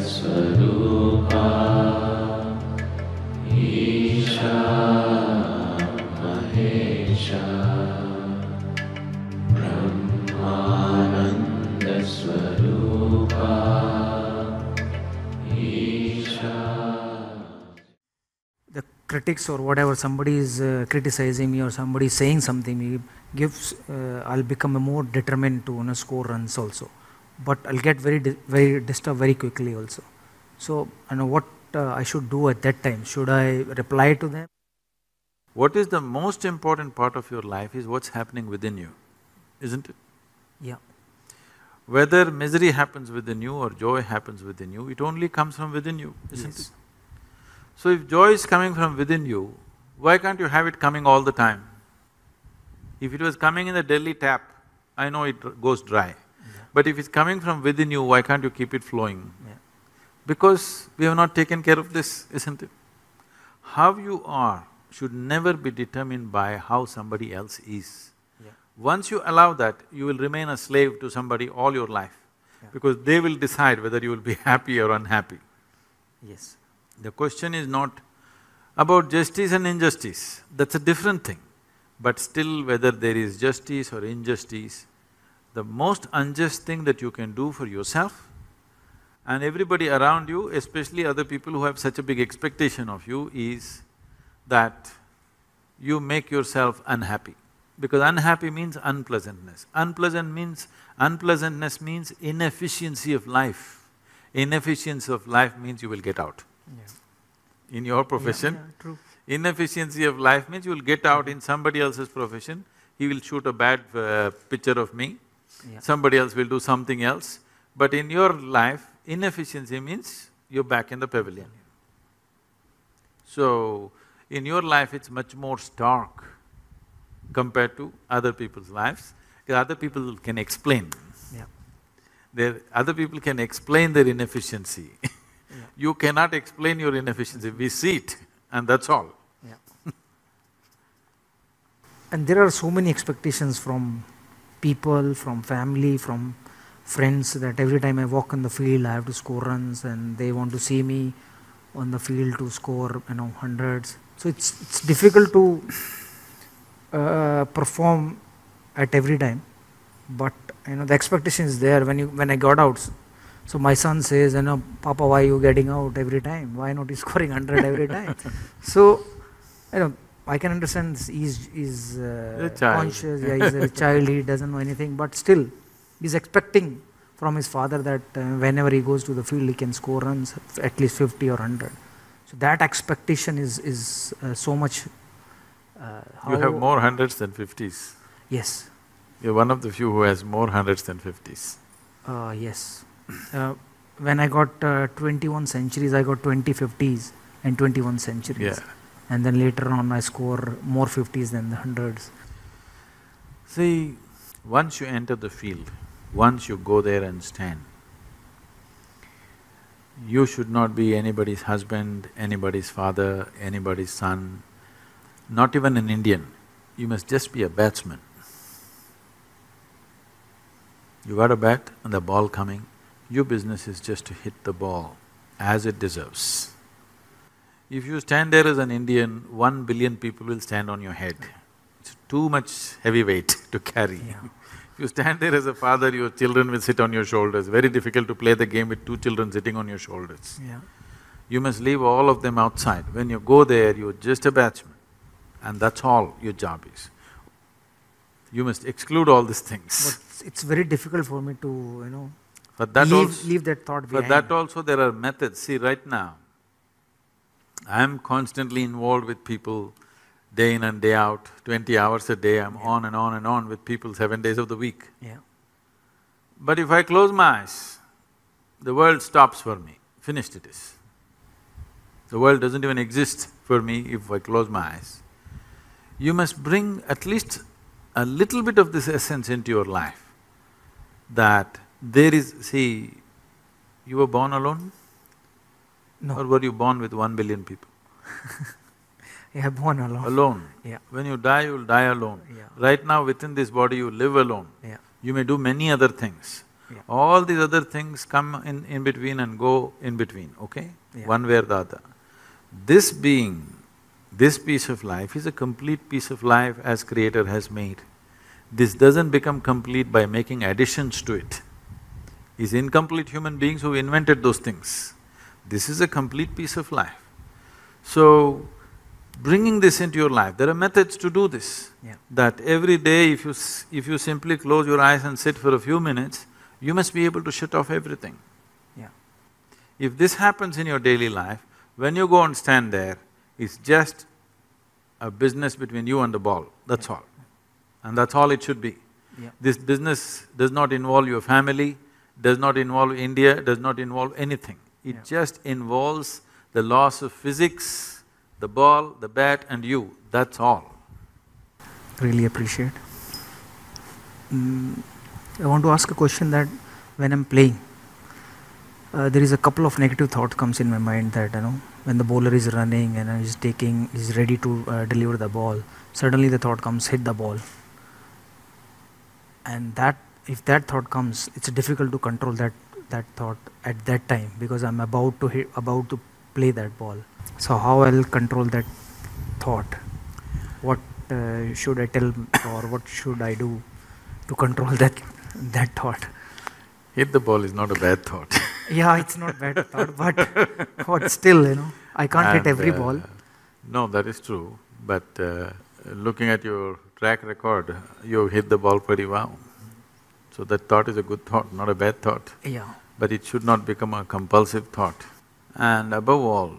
Swarupa Isha Mahesha Brahmananda Swarupa Isha. The critics or whatever, somebody is criticizing me or somebody is saying something, me gives, I'll become more determined to score runs also. But I'll get very disturbed very quickly also. So I know what I should do at that time. Should I reply to them? What is the most important part of your life is what's happening within you, isn't it? Yeah. Whether misery happens within you or joy happens within you, it only comes from within you, isn't Yes. it? So if joy is coming from within you, why can't you have it coming all the time? If it was coming in the Delhi tap, I know it goes dry. But if it's coming from within you, why can't you keep it flowing? Yeah. Because we have not taken care of this, isn't it? How you are should never be determined by how somebody else is. Yeah. Once you allow that, you will remain a slave to somebody all your life, because they will decide whether you will be happy or unhappy. Yes. The question is not about justice and injustice, that's a different thing. But still, whether there is justice or injustice, the most unjust thing that you can do for yourself and everybody around you, especially other people who have such a big expectation of you, is that you make yourself unhappy. Because unhappy means unpleasantness. Unpleasantness means inefficiency of life. Inefficiency of life means you will get out. Yeah. In your profession, True. inefficiency of life means you will get out in somebody else's profession. He will shoot a bad picture of me, Yeah. somebody else will do something else. But in your life, inefficiency means you're back in the pavilion. So, in your life it's much more stark compared to other people's lives, because other people can explain. Yeah. Other people can explain their inefficiency. You cannot explain your inefficiency, we see it and that's all. Yeah. And there are so many expectations from people, from family, from friends, that every time I walk on the field I have to score runs, and they want to see me on the field to score, hundreds. So it's difficult to perform at every time, but the expectation is there when I got out. So my son says, Papa, why are you getting out every time? Why not you scoring 100 every time? So, I can understand he's conscious, yeah, he's a child, he doesn't know anything, but still, he's expecting from his father that whenever he goes to the field, he can score runs, at least 50 or 100. So that expectation is so much… You have more hundreds than fifties. Yes. You're one of the few who has more hundreds than fifties. Yes. When I got 21 centuries, I got 20 50s and 21 centuries. Yeah. And then later on I score more 50s than the hundreds. See, once you enter the field, once you go there and stand, you should not be anybody's husband, anybody's father, anybody's son, not even an Indian. You must just be a batsman. You got a bat and the ball coming, your business is just to hit the ball as it deserves. If you stand there as an Indian, 1 billion people will stand on your head. It's too much heavy weight to carry. Yeah. If you stand there as a father, your children will sit on your shoulders. Very difficult to play the game with 2 children sitting on your shoulders. Yeah. You must leave all of them outside. When you go there, you're just a batsman, and that's all your job is. You must exclude all these things. But it's very difficult for me to, For that leave that thought behind. For that also there are methods. See, right now, I am constantly involved with people day in and day out, 20 hours a day, I'm on and on and on with people 7 days of the week. Yeah. But if I close my eyes, the world stops for me, finished it is. The world doesn't even exist for me if I close my eyes. You must bring at least a little bit of this essence into your life, that there is… See, you were born alone? No. Or were you born with 1 billion people? Yeah, born alone. Alone. Yeah. When you die, you'll die alone. Yeah. Right now, within this body, you live alone. Yeah. You may do many other things, Yeah. All these other things come in between and go in between, okay? Yeah. One way or the other. This being, this piece of life is a complete piece of life as Creator has made. This doesn't become complete by making additions to it. It's incomplete human beings who invented those things. This is a complete piece of life. So, bringing this into your life, there are methods to do this. Yeah. That every day if you simply close your eyes and sit for a few minutes, you must be able to shut off everything. Yeah. If this happens in your daily life, when you go and stand there, it's just a business between you and the ball, that's all. And that's all it should be. Yeah. This business does not involve your family, does not involve India, does not involve anything. It Yeah. just involves the laws of physics, the ball, the bat and you, that's all. Really appreciate. I want to ask a question that when I'm playing, there is a couple of negative thoughts comes in my mind that, when the bowler is running and is ready to deliver the ball, suddenly the thought comes, hit the ball. And if that thought comes, it's difficult to control that thought at that time because I'm about to play that ball. So how I'll control that thought? What should I tell or what should I do to control that thought? Hit the ball is not a bad thought. Yeah, it's not bad thought, but still, I can't hit every ball. No, that is true, but looking at your track record, you hit the ball pretty well. So that thought is a good thought, not a bad thought. Yeah. But it should not become a compulsive thought. And above all,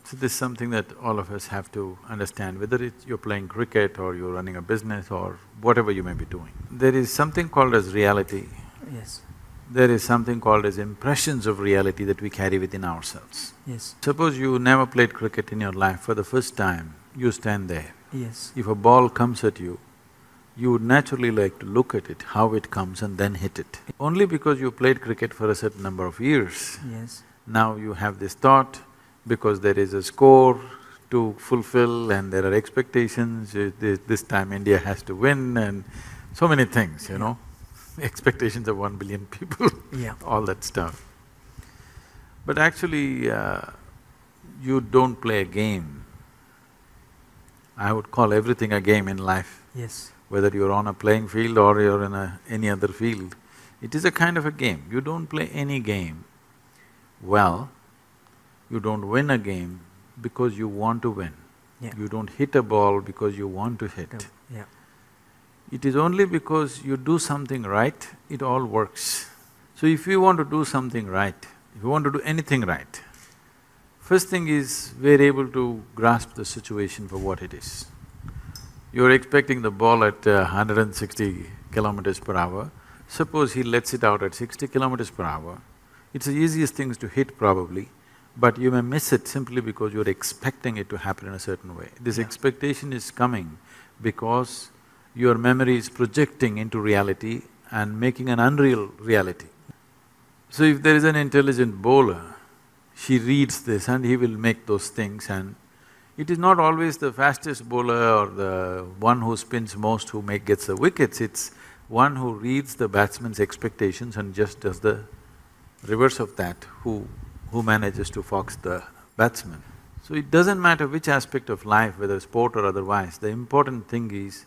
so this is something that all of us have to understand, whether it's you're playing cricket or you're running a business or whatever you may be doing. There is something called as reality. Yes. There is something called as impressions of reality that we carry within ourselves. Yes. Suppose you never played cricket in your life, for the first time, you stand there. Yes. If a ball comes at you, you would naturally like to look at it, how it comes and then hit it. Only because you played cricket for a certain number of years, Yes. now you have this thought, because there is a score to fulfill and there are expectations, this time India has to win and so many things, you know. Expectations of 1 billion people, Yeah. all that stuff. But actually, you don't play a game. I would call everything a game in life. Yes. Whether you're on a playing field or you're in any other field, it is a kind of a game. You don't play any game well, you don't win a game because you want to win. Yeah. You don't hit a ball because you want to hit. Yeah. It is only because you do something right, it all works. So if you want to do something right, if you want to do anything right, first thing is we're able to grasp the situation for what it is. You're expecting the ball at 160 kilometers per hour, suppose he lets it out at 60 kilometers per hour, it's the easiest things to hit probably, but you may miss it simply because you're expecting it to happen in a certain way. This expectation is coming because your memory is projecting into reality and making an unreal reality. So if there is an intelligent bowler, she reads this and he will make those things, and it is not always the fastest bowler or the one who spins most who gets the wickets, it's one who reads the batsman's expectations and just does the reverse of that, who manages to fox the batsman. So it doesn't matter which aspect of life, whether sport or otherwise, the important thing is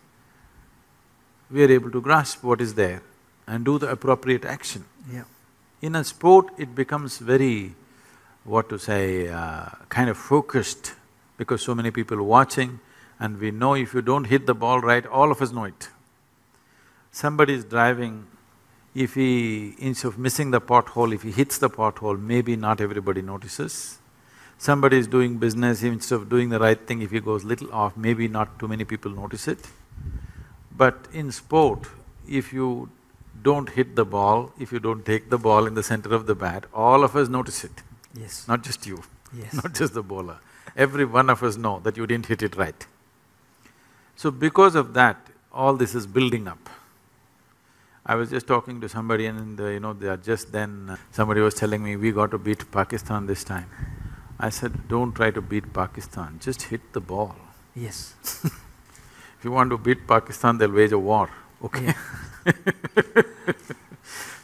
we are able to grasp what is there and do the appropriate action. Yeah. In a sport, it becomes very, kind of focused because so many people watching, and we know if you don't hit the ball right, all of us know it. Somebody is driving, if he, instead of missing the pothole, if he hits the pothole, maybe not everybody notices. Somebody is doing business, instead of doing the right thing, if he goes little off, maybe not too many people notice it. But in sport, if you don't hit the ball, if you don't take the ball in the center of the bat, all of us notice it. Yes. Not just you, Yes. not just the bowler. Every one of us know that you didn't hit it right. So because of that, all this is building up. I was just talking to somebody and they are just then… somebody was telling me, we got to beat Pakistan this time. I said, don't try to beat Pakistan, just hit the ball. Yes. If you want to beat Pakistan, they'll wage a war, okay?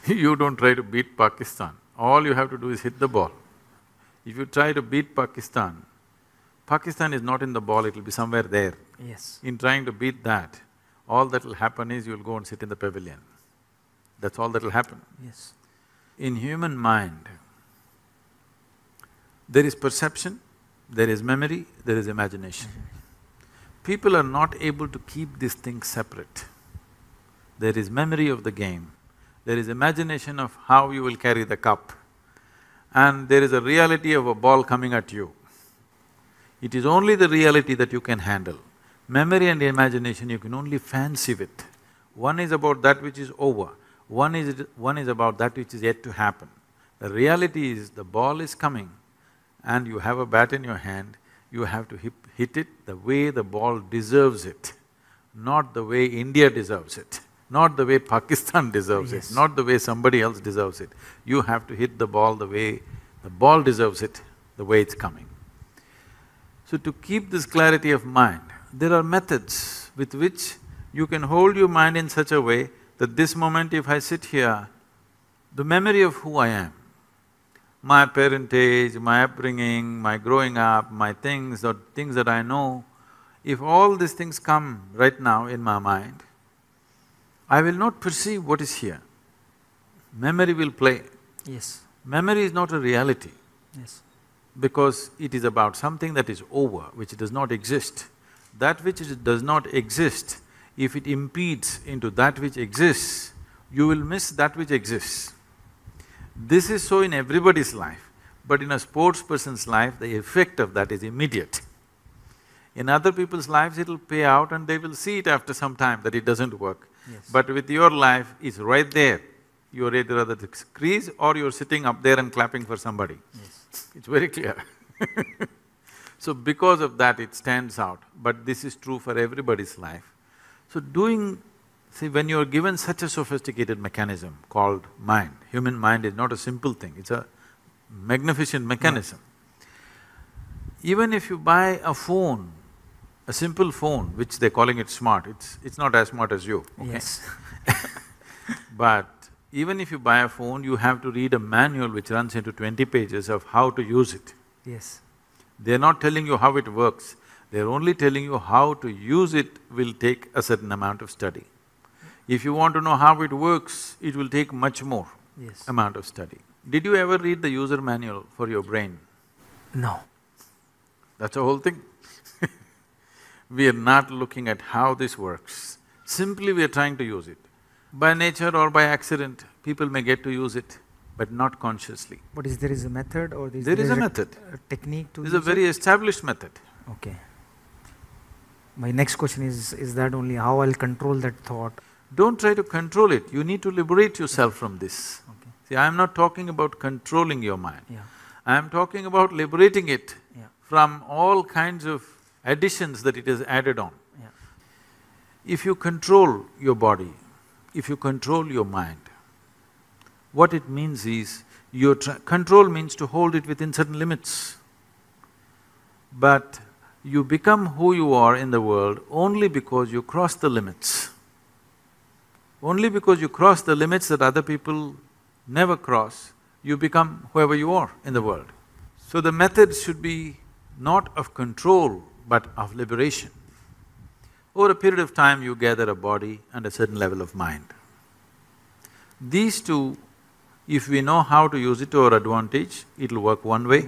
You don't try to beat Pakistan. All you have to do is hit the ball. If you try to beat Pakistan, Pakistan is not in the ball, it'll be somewhere there. Yes. In trying to beat that, all that'll happen is you'll go and sit in the pavilion. That's all that'll happen. Yes. In human mind, there is perception, there is memory, there is imagination. People are not able to keep these things separate. There is memory of the game, there is imagination of how you will carry the cup, and there is a reality of a ball coming at you. It is only the reality that you can handle. Memory and imagination, you can only fancy with. One is about that which is over, one is about that which is yet to happen. The reality is the ball is coming and you have a bat in your hand, you have to hit it the way the ball deserves it, not the way India deserves it, not the way Pakistan deserves Yes. it, not the way somebody else deserves it. You have to hit the ball the way the ball deserves it, the way it's coming. So to keep this clarity of mind, there are methods with which you can hold your mind in such a way that this moment if I sit here, the memory of who I am, my parentage, my upbringing, my growing up, my things or things that I know, if all these things come right now in my mind, I will not perceive what is here. Memory will play. Yes. Memory is not a reality Yes. because it is about something that is over, which does not exist. That which does not exist, if it impedes into that which exists, you will miss that which exists. This is so in everybody's life, but in a sports person's life, the effect of that is immediate. In other people's lives, it'll pay out and they will see it after some time that it doesn't work. Yes. But with your life, it's right there. You're either at the crease or you're sitting up there and clapping for somebody. Yes. It's very clear. So because of that, it stands out, but this is true for everybody's life. So see, when you're given such a sophisticated mechanism called mind, human mind is not a simple thing, it's a magnificent mechanism. Even if you buy a phone, a simple phone, which they're calling it smart, it's not as smart as you, okay? Yes. But even if you buy a phone, you have to read a manual which runs into 20 pages of how to use it. Yes. They're not telling you how it works, they're only telling you how to use it will take a certain amount of study. If you want to know how it works, it will take much more Yes. amount of study. Did you ever read the user manual for your brain? No. That's the whole thing. We are not looking at how this works, simply we are trying to use it. By nature or by accident, people may get to use it, but not consciously. But there is a method or There is a method. a technique to This is a use very established method. it? Okay. My next question is that only how I'll control that thought? Don't try to control it, you need to liberate yourself from this. Okay. See, I am not talking about controlling your mind. Yeah. I am talking about liberating it Yeah. from all kinds of additions that it has added on. Yeah. If you control your body, if you control your mind, what it means is, control means to hold it within certain limits. But you become who you are in the world only because you cross the limits. Only because you cross the limits that other people never cross, you become whoever you are in the world. So the method should be not of control, but of liberation. Over a period of time, you gather a body and a certain level of mind. These two, if we know how to use it to our advantage, it'll work one way.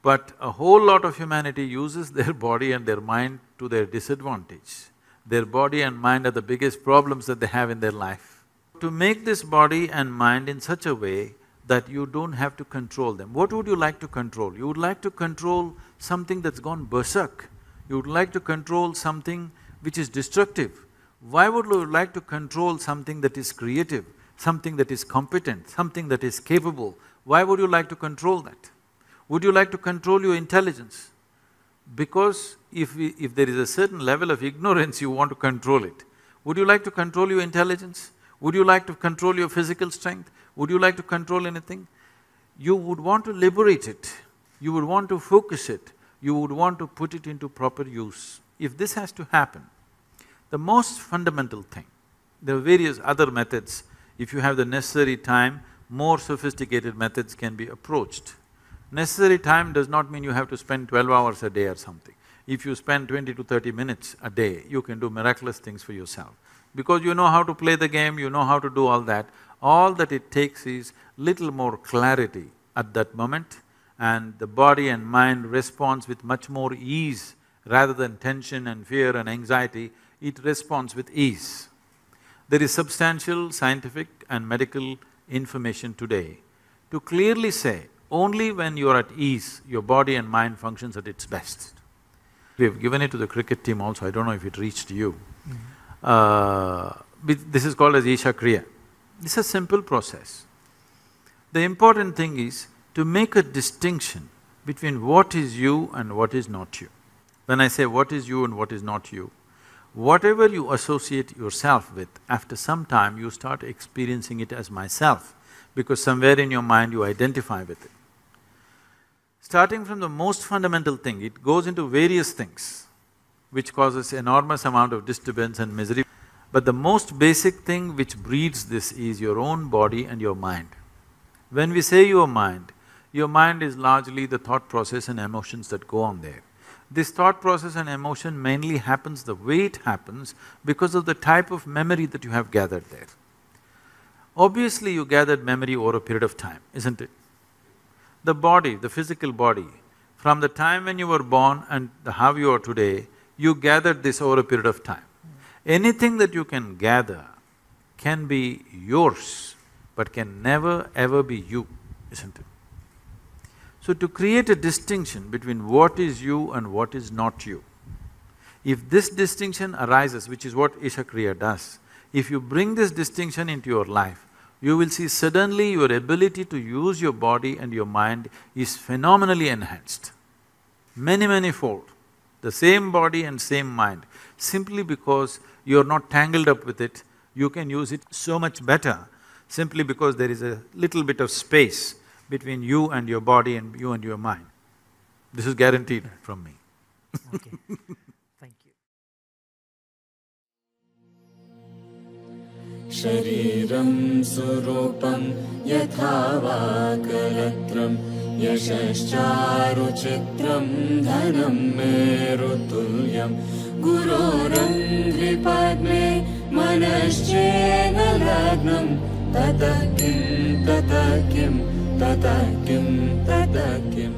But a whole lot of humanity uses their body and their mind to their disadvantage. Their body and mind are the biggest problems that they have in their life. To make this body and mind in such a way that you don't have to control them. What would you like to control? You would like to control something that's gone berserk. You would like to control something which is destructive. Why would you like to control something that is creative, something that is competent, something that is capable? Why would you like to control that? Would you like to control your intelligence? Because if there is a certain level of ignorance, you want to control it. Would you like to control your intelligence? Would you like to control your physical strength? Would you like to control anything? You would want to liberate it, you would want to focus it, you would want to put it into proper use. If this has to happen, the most fundamental thing, there are various other methods, If you have the necessary time, more sophisticated methods can be approached. Necessary time does not mean you have to spend 12 hours a day or something. If you spend 20 to 30 minutes a day, you can do miraculous things for yourself. Because you know how to play the game, you know how to do all that it takes is little more clarity at that moment, and the body and mind responds with much more ease rather than tension and fear and anxiety, it responds with ease. There is substantial scientific and medical information today to clearly say, only when you're at ease, your body and mind functions at its best. We've given it to the cricket team also, I don't know if it reached you. This is called as Isha Kriya. This is a simple process. The important thing is to make a distinction between what is you and what is not you. When I say what is you and what is not you, whatever you associate yourself with, after some time you start experiencing it as myself, because somewhere in your mind you identify with it. Starting from the most fundamental thing, it goes into various things, which causes enormous amount of disturbance and misery. But the most basic thing which breeds this is your own body and your mind. When we say your mind is largely the thought process and emotions that go on there. This thought process and emotion mainly happens the way it happens because of the type of memory that you have gathered there. Obviously, you gathered memory over a period of time, isn't it? The body, the physical body, from the time when you were born and how you are today, you gathered this over a period of time. Anything that you can gather can be yours, but can never ever be you, isn't it? So to create a distinction between what is you and what is not you, if this distinction arises, which is what Isha Kriya does, if you bring this distinction into your life, you will see suddenly your ability to use your body and your mind is phenomenally enhanced, many-fold. The same body and same mind, simply because you're not tangled up with it, you can use it so much better, simply because there is a little bit of space between you and your body and you and your mind. This is guaranteed from me. Okay, thank you. Shariram surupam yatha va kalatram yashascharuchitram dhanam merutulyam guroram vipadme manaschena lagnam tata kim tata kim tata kim tata kim